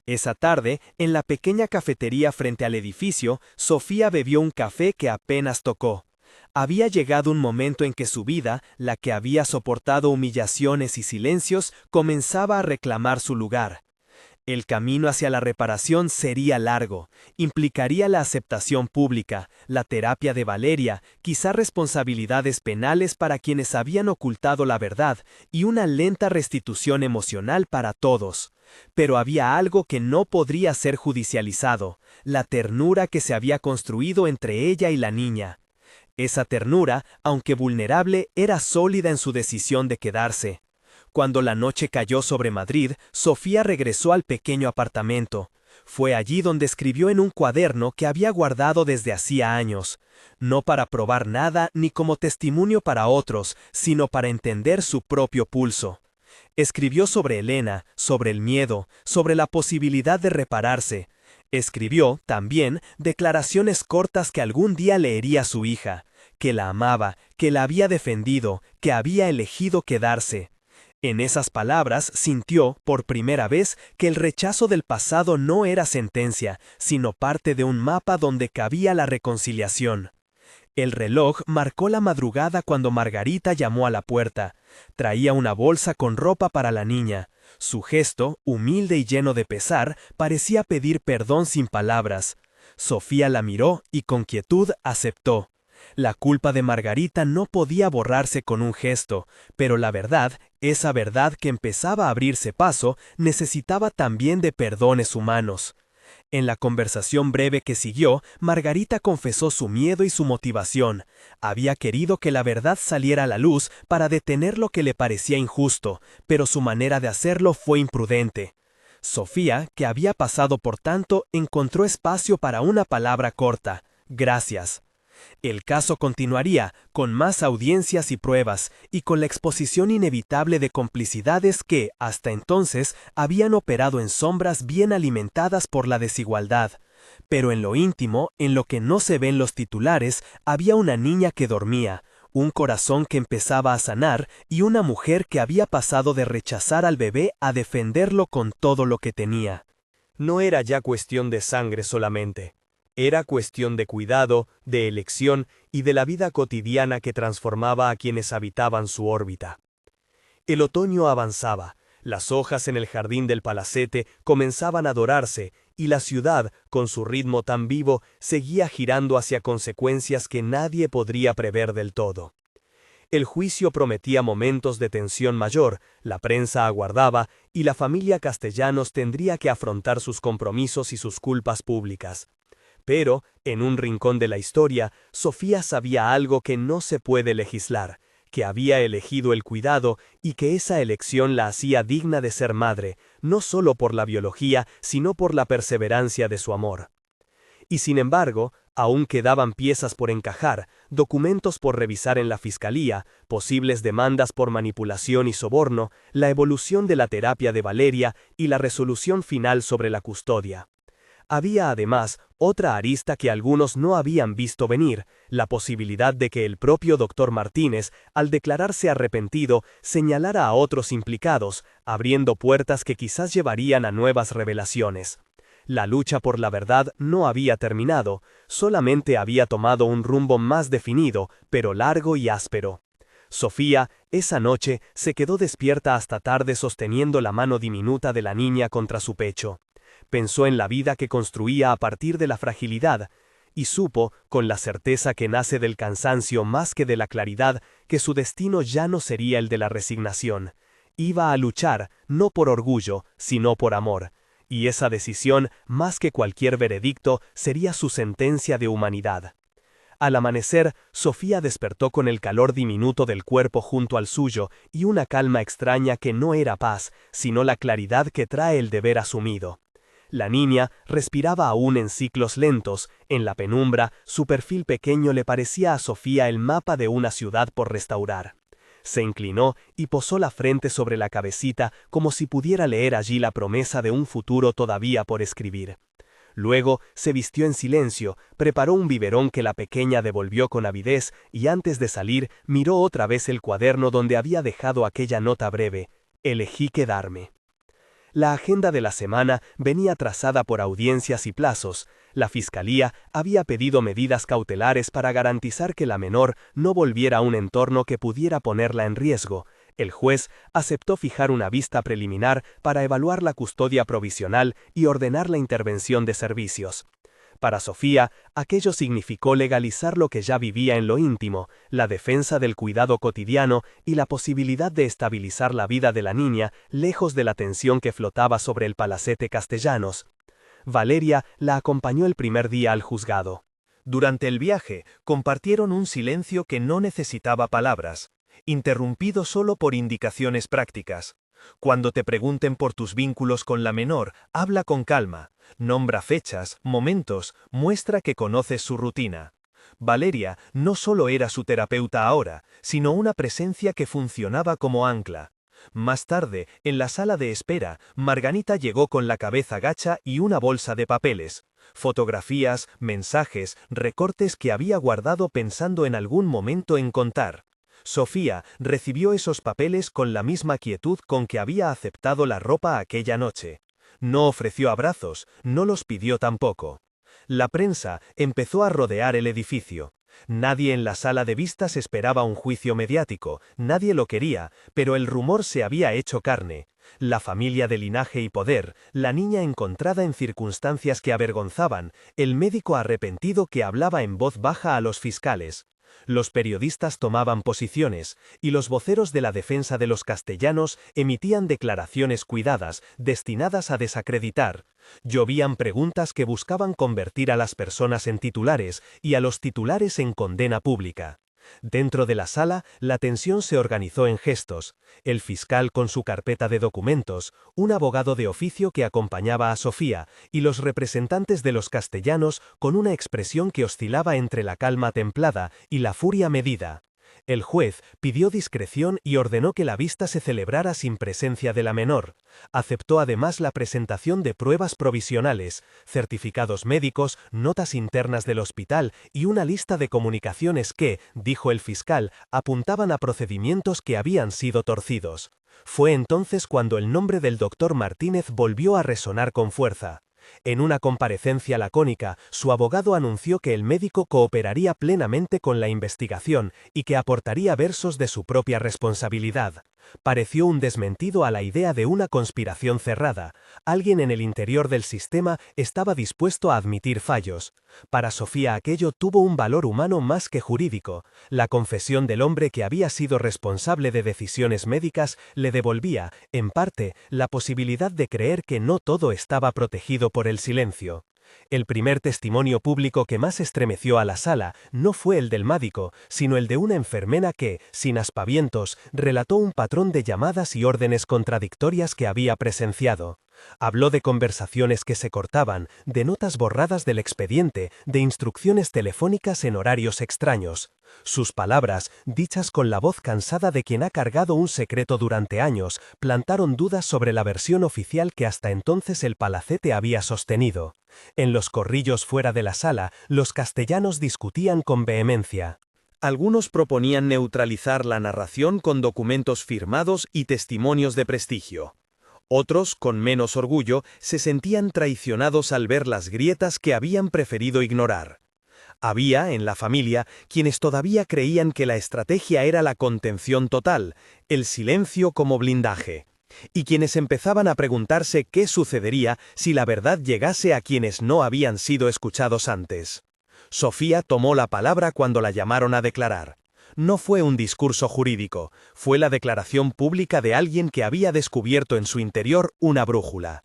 Esa tarde, en la pequeña cafetería frente al edificio, Sofía bebió un café que apenas tocó. Había llegado un momento en que su vida, la que había soportado humillaciones y silencios, comenzaba a reclamar su lugar. El camino hacia la reparación sería largo, implicaría la aceptación pública, la terapia de Valeria, quizá responsabilidades penales para quienes habían ocultado la verdad y una lenta restitución emocional para todos. Pero había algo que no podría ser judicializado, la ternura que se había construido entre ella y la niña. Esa ternura, aunque vulnerable, era sólida en su decisión de quedarse. Cuando la noche cayó sobre Madrid, Sofía regresó al pequeño apartamento. Fue allí donde escribió en un cuaderno que había guardado desde hacía años, no para probar nada ni como testimonio para otros, sino para entender su propio pulso. Escribió sobre Elena, sobre el miedo, sobre la posibilidad de repararse. Escribió, también, declaraciones cortas que algún día leería a su hija, que la amaba, que la había defendido, que había elegido quedarse. En esas palabras sintió, por primera vez, que el rechazo del pasado no era sentencia, sino parte de un mapa donde cabía la reconciliación. El reloj marcó la madrugada cuando Margarita llamó a la puerta. Traía una bolsa con ropa para la niña. Su gesto, humilde y lleno de pesar, parecía pedir perdón sin palabras. Sofía la miró y con quietud aceptó. La culpa de Margarita no podía borrarse con un gesto, pero la verdad, esa verdad que empezaba a abrirse paso, necesitaba también de perdones humanos. En la conversación breve que siguió, Margarita confesó su miedo y su motivación. Había querido que la verdad saliera a la luz para detener lo que le parecía injusto, pero su manera de hacerlo fue imprudente. Sofía, que había pasado por tanto, encontró espacio para una palabra corta: gracias. El caso continuaría, con más audiencias y pruebas, y con la exposición inevitable de complicidades que, hasta entonces, habían operado en sombras bien alimentadas por la desigualdad. Pero en lo íntimo, en lo que no se ve en los titulares, había una niña que dormía, un corazón que empezaba a sanar y una mujer que había pasado de rechazar al bebé a defenderlo con todo lo que tenía. No era ya cuestión de sangre solamente. Era cuestión de cuidado, de elección y de la vida cotidiana que transformaba a quienes habitaban su órbita. El otoño avanzaba, las hojas en el jardín del palacete comenzaban a dorarse y la ciudad, con su ritmo tan vivo, seguía girando hacia consecuencias que nadie podría prever del todo. El juicio prometía momentos de tensión mayor, la prensa aguardaba y la familia Castellanos tendría que afrontar sus compromisos y sus culpas públicas. Pero, en un rincón de la historia, Sofía sabía algo que no se puede legislar, que había elegido el cuidado y que esa elección la hacía digna de ser madre, no solo por la biología, sino por la perseverancia de su amor. Y sin embargo, aún quedaban piezas por encajar, documentos por revisar en la fiscalía, posibles demandas por manipulación y soborno, la evolución de la terapia de Valeria y la resolución final sobre la custodia. Había además otra arista que algunos no habían visto venir, la posibilidad de que el propio doctor Martínez, al declararse arrepentido, señalara a otros implicados, abriendo puertas que quizás llevarían a nuevas revelaciones. La lucha por la verdad no había terminado, solamente había tomado un rumbo más definido, pero largo y áspero. Sofía, esa noche, se quedó despierta hasta tarde sosteniendo la mano diminuta de la niña contra su pecho. Pensó en la vida que construía a partir de la fragilidad, y supo, con la certeza que nace del cansancio más que de la claridad, que su destino ya no sería el de la resignación. Iba a luchar, no por orgullo, sino por amor, y esa decisión, más que cualquier veredicto, sería su sentencia de humanidad. Al amanecer, Sofía despertó con el calor diminuto del cuerpo junto al suyo y una calma extraña que no era paz, sino la claridad que trae el deber asumido. La niña respiraba aún en ciclos lentos, en la penumbra, su perfil pequeño le parecía a Sofía el mapa de una ciudad por restaurar. Se inclinó y posó la frente sobre la cabecita como si pudiera leer allí la promesa de un futuro todavía por escribir. Luego se vistió en silencio, preparó un biberón que la pequeña devolvió con avidez y antes de salir miró otra vez el cuaderno donde había dejado aquella nota breve: «Elegí quedarme». La agenda de la semana venía trazada por audiencias y plazos. La fiscalía había pedido medidas cautelares para garantizar que la menor no volviera a un entorno que pudiera ponerla en riesgo. El juez aceptó fijar una vista preliminar para evaluar la custodia provisional y ordenar la intervención de servicios. Para Sofía, aquello significó legalizar lo que ya vivía en lo íntimo, la defensa del cuidado cotidiano y la posibilidad de estabilizar la vida de la niña lejos de la tensión que flotaba sobre el palacete Castellanos. Valeria la acompañó el primer día al juzgado. Durante el viaje, compartieron un silencio que no necesitaba palabras, interrumpido solo por indicaciones prácticas. Cuando te pregunten por tus vínculos con la menor, habla con calma. Nombra fechas, momentos, muestra que conoces su rutina. Valeria no solo era su terapeuta ahora, sino una presencia que funcionaba como ancla. Más tarde, en la sala de espera, Margarita llegó con la cabeza gacha y una bolsa de papeles. Fotografías, mensajes, recortes que había guardado pensando en algún momento en contar. Sofía recibió esos papeles con la misma quietud con que había aceptado la ropa aquella noche. No ofreció abrazos, no los pidió tampoco. La prensa empezó a rodear el edificio. Nadie en la sala de vistas esperaba un juicio mediático, nadie lo quería, pero el rumor se había hecho carne. La familia de linaje y poder, la niña encontrada en circunstancias que avergonzaban, el médico arrepentido que hablaba en voz baja a los fiscales. Los periodistas tomaban posiciones, y los voceros de la defensa de los castellanos emitían declaraciones cuidadas, destinadas a desacreditar. Llovían preguntas que buscaban convertir a las personas en titulares y a los titulares en condena pública. Dentro de la sala, la tensión se organizó en gestos. El fiscal con su carpeta de documentos, un abogado de oficio que acompañaba a Sofía, y los representantes de los castellanos con una expresión que oscilaba entre la calma templada y la furia medida. El juez pidió discreción y ordenó que la vista se celebrara sin presencia de la menor. Aceptó además la presentación de pruebas provisionales, certificados médicos, notas internas del hospital y una lista de comunicaciones que, dijo el fiscal, apuntaban a procedimientos que habían sido torcidos. Fue entonces cuando el nombre del doctor Martínez volvió a resonar con fuerza. En una comparecencia lacónica, su abogado anunció que el médico cooperaría plenamente con la investigación y que aportaría versos de su propia responsabilidad. Pareció un desmentido a la idea de una conspiración cerrada. Alguien en el interior del sistema estaba dispuesto a admitir fallos. Para Sofía aquello tuvo un valor humano más que jurídico. La confesión del hombre que había sido responsable de decisiones médicas le devolvía, en parte, la posibilidad de creer que no todo estaba protegido por el silencio. El primer testimonio público que más estremeció a la sala no fue el del médico, sino el de una enfermera que, sin aspavientos, relató un patrón de llamadas y órdenes contradictorias que había presenciado. Habló de conversaciones que se cortaban, de notas borradas del expediente, de instrucciones telefónicas en horarios extraños. Sus palabras, dichas con la voz cansada de quien ha cargado un secreto durante años, plantaron dudas sobre la versión oficial que hasta entonces el Palacete había sostenido. En los corrillos fuera de la sala, los castellanos discutían con vehemencia. Algunos proponían neutralizar la narración con documentos firmados y testimonios de prestigio. Otros, con menos orgullo, se sentían traicionados al ver las grietas que habían preferido ignorar. Había, en la familia, quienes todavía creían que la estrategia era la contención total, el silencio como blindaje, y quienes empezaban a preguntarse qué sucedería si la verdad llegase a quienes no habían sido escuchados antes. Sofía tomó la palabra cuando la llamaron a declarar. No fue un discurso jurídico, fue la declaración pública de alguien que había descubierto en su interior una brújula.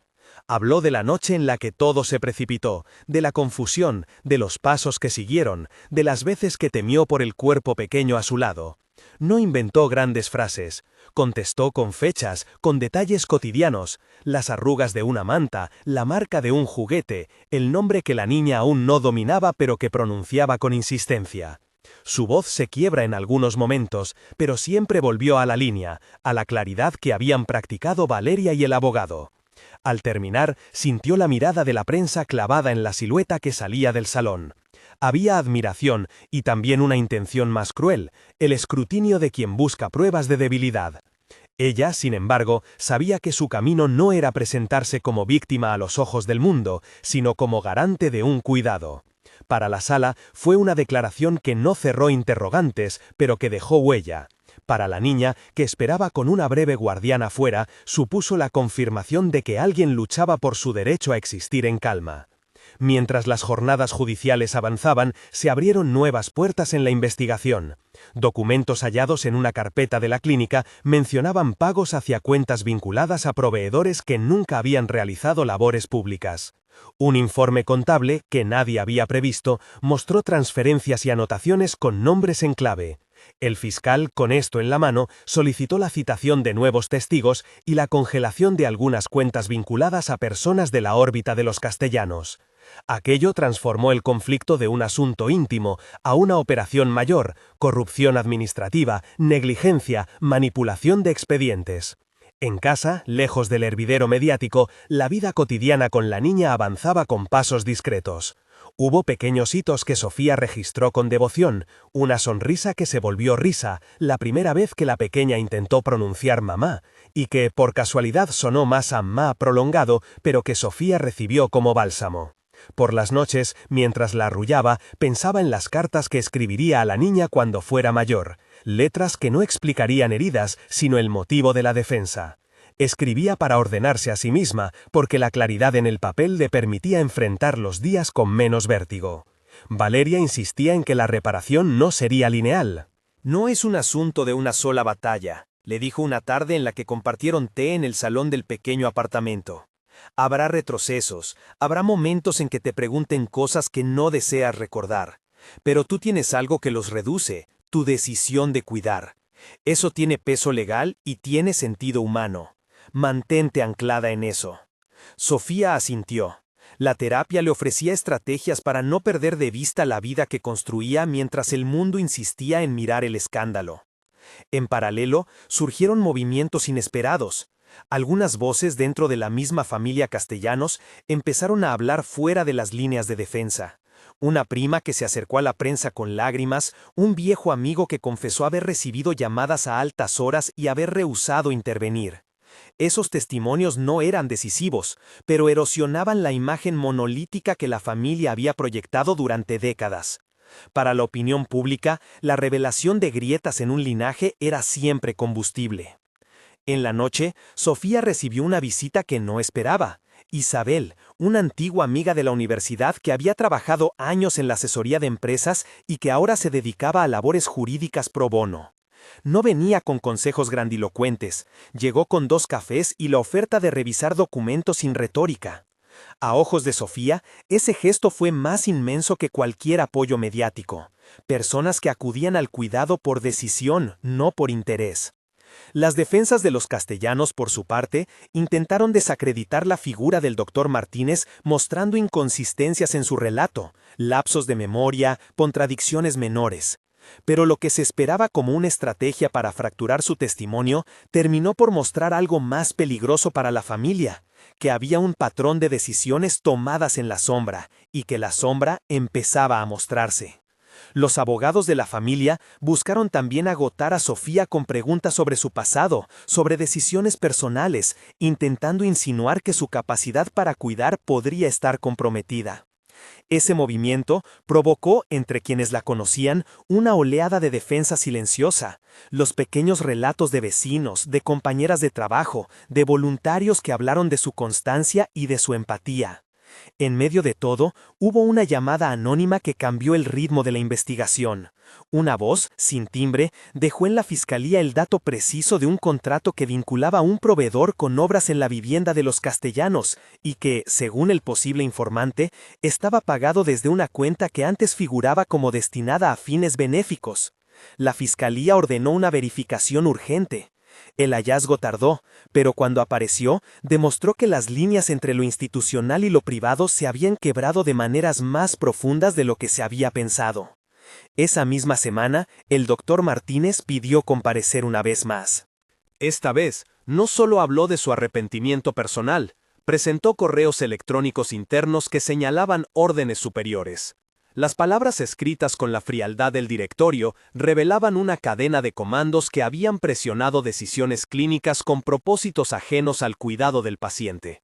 Habló de la noche en la que todo se precipitó, de la confusión, de los pasos que siguieron, de las veces que temió por el cuerpo pequeño a su lado. No inventó grandes frases, contestó con fechas, con detalles cotidianos, las arrugas de una manta, la marca de un juguete, el nombre que la niña aún no dominaba pero que pronunciaba con insistencia. Su voz se quiebra en algunos momentos, pero siempre volvió a la línea, a la claridad que habían practicado Valeria y el abogado. Al terminar, sintió la mirada de la prensa clavada en la silueta que salía del salón. Había admiración y también una intención más cruel, el escrutinio de quien busca pruebas de debilidad. Ella, sin embargo, sabía que su camino no era presentarse como víctima a los ojos del mundo, sino como garante de un cuidado. Para la sala fue una declaración que no cerró interrogantes, pero que dejó huella. Para la niña, que esperaba con una breve guardiana fuera, supuso la confirmación de que alguien luchaba por su derecho a existir en calma. Mientras las jornadas judiciales avanzaban, se abrieron nuevas puertas en la investigación. Documentos hallados en una carpeta de la clínica mencionaban pagos hacia cuentas vinculadas a proveedores que nunca habían realizado labores públicas. Un informe contable, que nadie había previsto, mostró transferencias y anotaciones con nombres en clave. El fiscal, con esto en la mano, solicitó la citación de nuevos testigos y la congelación de algunas cuentas vinculadas a personas de la órbita de los castellanos. Aquello transformó el conflicto de un asunto íntimo a una operación mayor, corrupción administrativa, negligencia, manipulación de expedientes. En casa, lejos del hervidero mediático, la vida cotidiana con la niña avanzaba con pasos discretos. Hubo pequeños hitos que Sofía registró con devoción, una sonrisa que se volvió risa, la primera vez que la pequeña intentó pronunciar mamá, y que por casualidad sonó más a ma prolongado, pero que Sofía recibió como bálsamo. Por las noches, mientras la arrullaba, pensaba en las cartas que escribiría a la niña cuando fuera mayor, letras que no explicarían heridas, sino el motivo de la defensa. Escribía para ordenarse a sí misma, porque la claridad en el papel le permitía enfrentar los días con menos vértigo. Valeria insistía en que la reparación no sería lineal. No es un asunto de una sola batalla, le dijo una tarde en la que compartieron té en el salón del pequeño apartamento. Habrá retrocesos, habrá momentos en que te pregunten cosas que no deseas recordar. Pero tú tienes algo que los reduce, tu decisión de cuidar. Eso tiene peso legal y tiene sentido humano. Mantente anclada en eso. Sofía asintió. La terapia le ofrecía estrategias para no perder de vista la vida que construía mientras el mundo insistía en mirar el escándalo. En paralelo, surgieron movimientos inesperados. Algunas voces dentro de la misma familia Castellanos empezaron a hablar fuera de las líneas de defensa. Una prima que se acercó a la prensa con lágrimas, un viejo amigo que confesó haber recibido llamadas a altas horas y haber rehusado intervenir. Esos testimonios no eran decisivos, pero erosionaban la imagen monolítica que la familia había proyectado durante décadas. Para la opinión pública, la revelación de grietas en un linaje era siempre combustible. En la noche, Sofía recibió una visita que no esperaba. Isabel, una antigua amiga de la universidad que había trabajado años en la asesoría de empresas y que ahora se dedicaba a labores jurídicas pro bono. No venía con consejos grandilocuentes, llegó con 2 cafés y la oferta de revisar documentos sin retórica. A ojos de Sofía, ese gesto fue más inmenso que cualquier apoyo mediático. Personas que acudían al cuidado por decisión, no por interés. Las defensas de los Castellanos, por su parte, intentaron desacreditar la figura del doctor Martínez mostrando inconsistencias en su relato, lapsos de memoria, contradicciones menores. Pero lo que se esperaba como una estrategia para fracturar su testimonio terminó por mostrar algo más peligroso para la familia, que había un patrón de decisiones tomadas en la sombra y que la sombra empezaba a mostrarse. Los abogados de la familia buscaron también agotar a Sofía con preguntas sobre su pasado, sobre decisiones personales, intentando insinuar que su capacidad para cuidar podría estar comprometida. Ese movimiento provocó, entre quienes la conocían, una oleada de defensa silenciosa, los pequeños relatos de vecinos, de compañeras de trabajo, de voluntarios que hablaron de su constancia y de su empatía. En medio de todo, hubo una llamada anónima que cambió el ritmo de la investigación. Una voz, sin timbre, dejó en la fiscalía el dato preciso de un contrato que vinculaba a un proveedor con obras en la vivienda de los Castellanos y que, según el posible informante, estaba pagado desde una cuenta que antes figuraba como destinada a fines benéficos. La fiscalía ordenó una verificación urgente. El hallazgo tardó, pero cuando apareció, demostró que las líneas entre lo institucional y lo privado se habían quebrado de maneras más profundas de lo que se había pensado. Esa misma semana, el doctor Martínez pidió comparecer una vez más. Esta vez, no solo habló de su arrepentimiento personal, presentó correos electrónicos internos que señalaban órdenes superiores. Las palabras escritas con la frialdad del directorio revelaban una cadena de comandos que habían presionado decisiones clínicas con propósitos ajenos al cuidado del paciente.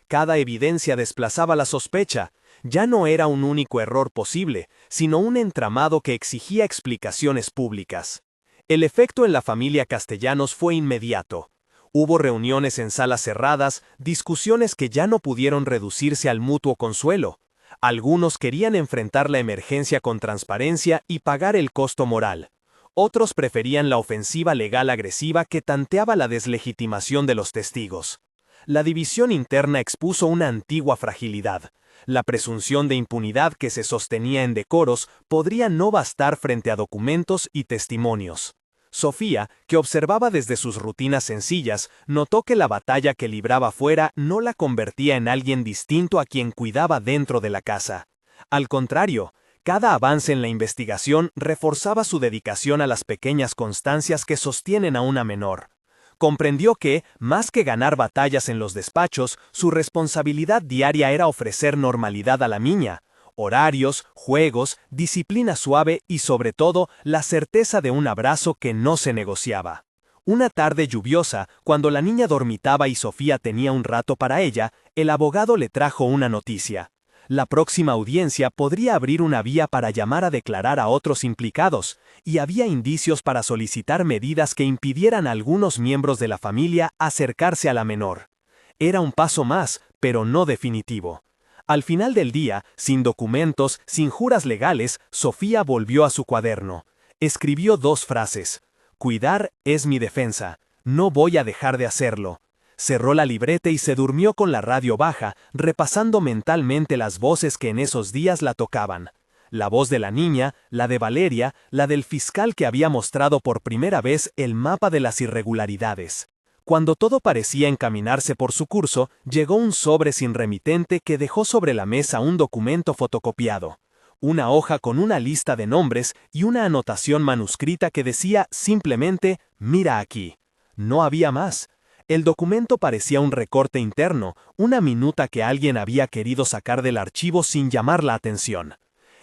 Cada evidencia desplazaba la sospecha. Ya no era un único error posible, sino un entramado que exigía explicaciones públicas. El efecto en la familia Castellanos fue inmediato. Hubo reuniones en salas cerradas, discusiones que ya no pudieron reducirse al mutuo consuelo. Algunos querían enfrentar la emergencia con transparencia y pagar el costo moral. Otros preferían la ofensiva legal agresiva que tanteaba la deslegitimación de los testigos. La división interna expuso una antigua fragilidad. La presunción de impunidad que se sostenía en decoros podría no bastar frente a documentos y testimonios. Sofía, que observaba desde sus rutinas sencillas, notó que la batalla que libraba fuera no la convertía en alguien distinto a quien cuidaba dentro de la casa. Al contrario, cada avance en la investigación reforzaba su dedicación a las pequeñas constancias que sostienen a una menor. Comprendió que, más que ganar batallas en los despachos, su responsabilidad diaria era ofrecer normalidad a la niña. Horarios, juegos, disciplina suave y sobre todo la certeza de un abrazo que no se negociaba. Una tarde lluviosa, cuando la niña dormitaba y Sofía tenía un rato para ella, el abogado le trajo una noticia. La próxima audiencia podría abrir una vía para llamar a declarar a otros implicados, y había indicios para solicitar medidas que impidieran a algunos miembros de la familia acercarse a la menor. Era un paso más, pero no definitivo. Al final del día, sin documentos, sin juras legales, Sofía volvió a su cuaderno. Escribió 2 frases. Cuidar es mi defensa. No voy a dejar de hacerlo. Cerró la libreta y se durmió con la radio baja, repasando mentalmente las voces que en esos días la tocaban. La voz de la niña, la de Valeria, la del fiscal que había mostrado por primera vez el mapa de las irregularidades. Cuando todo parecía encaminarse por su curso, llegó un sobre sin remitente que dejó sobre la mesa un documento fotocopiado. Una hoja con una lista de nombres y una anotación manuscrita que decía simplemente, «Mira aquí». No había más. El documento parecía un recorte interno, una minuta que alguien había querido sacar del archivo sin llamar la atención.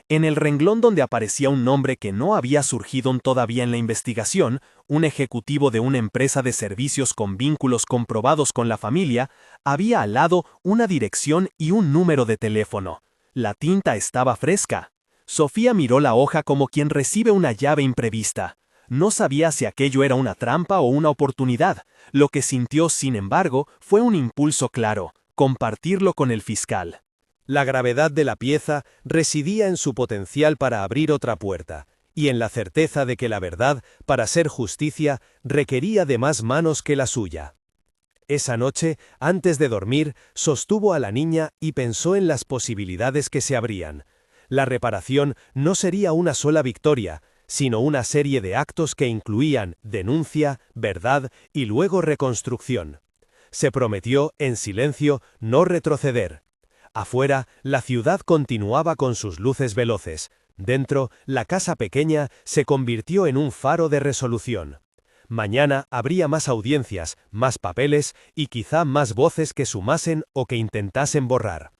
En el renglón donde aparecía un nombre que no había surgido todavía en la investigación, un ejecutivo de una empresa de servicios con vínculos comprobados con la familia, había al lado una dirección y un número de teléfono. La tinta estaba fresca. Sofía miró la hoja como quien recibe una llave imprevista. No sabía si aquello era una trampa o una oportunidad. Lo que sintió, sin embargo, fue un impulso claro: compartirlo con el fiscal. La gravedad de la pieza residía en su potencial para abrir otra puerta, y en la certeza de que la verdad, para ser justicia, requería de más manos que la suya. Esa noche, antes de dormir, sostuvo a la niña y pensó en las posibilidades que se abrían. La reparación no sería una sola victoria, sino una serie de actos que incluían denuncia, verdad y luego reconstrucción. Se prometió, en silencio, no retroceder. Afuera, la ciudad continuaba con sus luces veloces. Dentro, la casa pequeña se convirtió en un faro de resolución. Mañana habría más audiencias, más papeles y quizá más voces que sumasen o que intentasen borrar.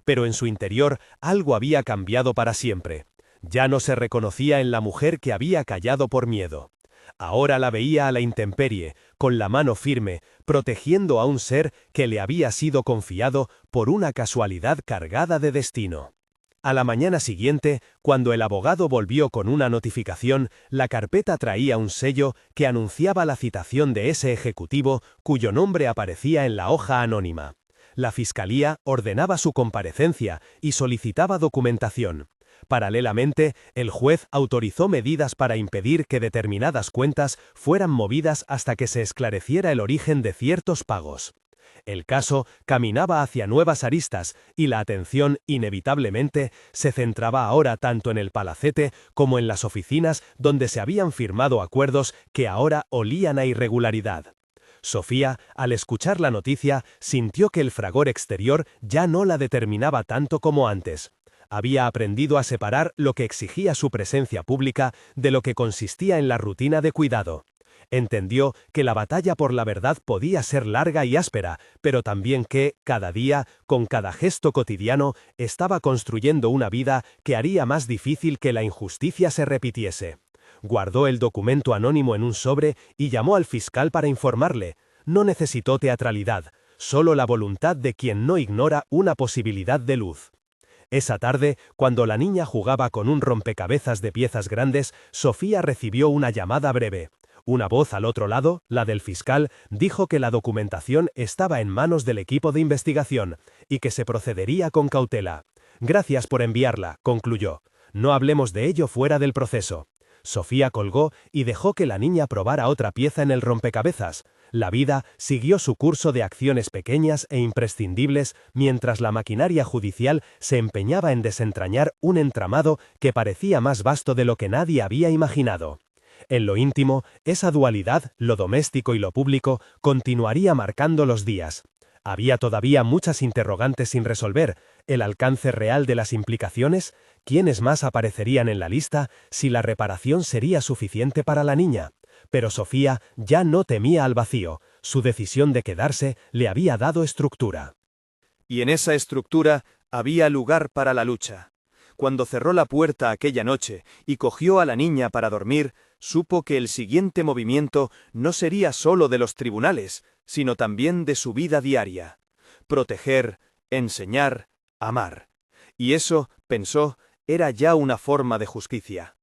Pero en su interior algo había cambiado para siempre. Ya no se reconocía en la mujer que había callado por miedo. Ahora la veía a la intemperie, con la mano firme, protegiendo a un ser que le había sido confiado por una casualidad cargada de destino. A la mañana siguiente, cuando el abogado volvió con una notificación, la carpeta traía un sello que anunciaba la citación de ese ejecutivo cuyo nombre aparecía en la hoja anónima. La fiscalía ordenaba su comparecencia y solicitaba documentación. Paralelamente, el juez autorizó medidas para impedir que determinadas cuentas fueran movidas hasta que se esclareciera el origen de ciertos pagos. El caso caminaba hacia nuevas aristas y la atención, inevitablemente, se centraba ahora tanto en el palacete como en las oficinas donde se habían firmado acuerdos que ahora olían a irregularidad. Sofía, al escuchar la noticia, sintió que el fragor exterior ya no la determinaba tanto como antes. Había aprendido a separar lo que exigía su presencia pública de lo que consistía en la rutina de cuidado. Entendió que la batalla por la verdad podía ser larga y áspera, pero también que, cada día, con cada gesto cotidiano, estaba construyendo una vida que haría más difícil que la injusticia se repitiese. Guardó el documento anónimo en un sobre y llamó al fiscal para informarle. No necesitó teatralidad, solo la voluntad de quien no ignora una posibilidad de luz. Esa tarde, cuando la niña jugaba con un rompecabezas de piezas grandes, Sofía recibió una llamada breve. Una voz al otro lado, la del fiscal, dijo que la documentación estaba en manos del equipo de investigación y que se procedería con cautela. «Gracias por enviarla», concluyó. «No hablemos de ello fuera del proceso». Sofía colgó y dejó que la niña probara otra pieza en el rompecabezas. La vida siguió su curso de acciones pequeñas e imprescindibles mientras la maquinaria judicial se empeñaba en desentrañar un entramado que parecía más vasto de lo que nadie había imaginado. En lo íntimo, esa dualidad, lo doméstico y lo público, continuaría marcando los días. Había todavía muchas interrogantes sin resolver: el alcance real de las implicaciones, quiénes más aparecerían en la lista, si la reparación sería suficiente para la niña. Pero Sofía ya no temía al vacío, Su decisión de quedarse le había dado estructura. Y en esa estructura había lugar para la lucha. Cuando cerró la puerta aquella noche y cogió a la niña para dormir, supo que el siguiente movimiento no sería solo de los tribunales, sino también de su vida diaria. Proteger, enseñar, amar. Y eso, pensó, era ya una forma de justicia.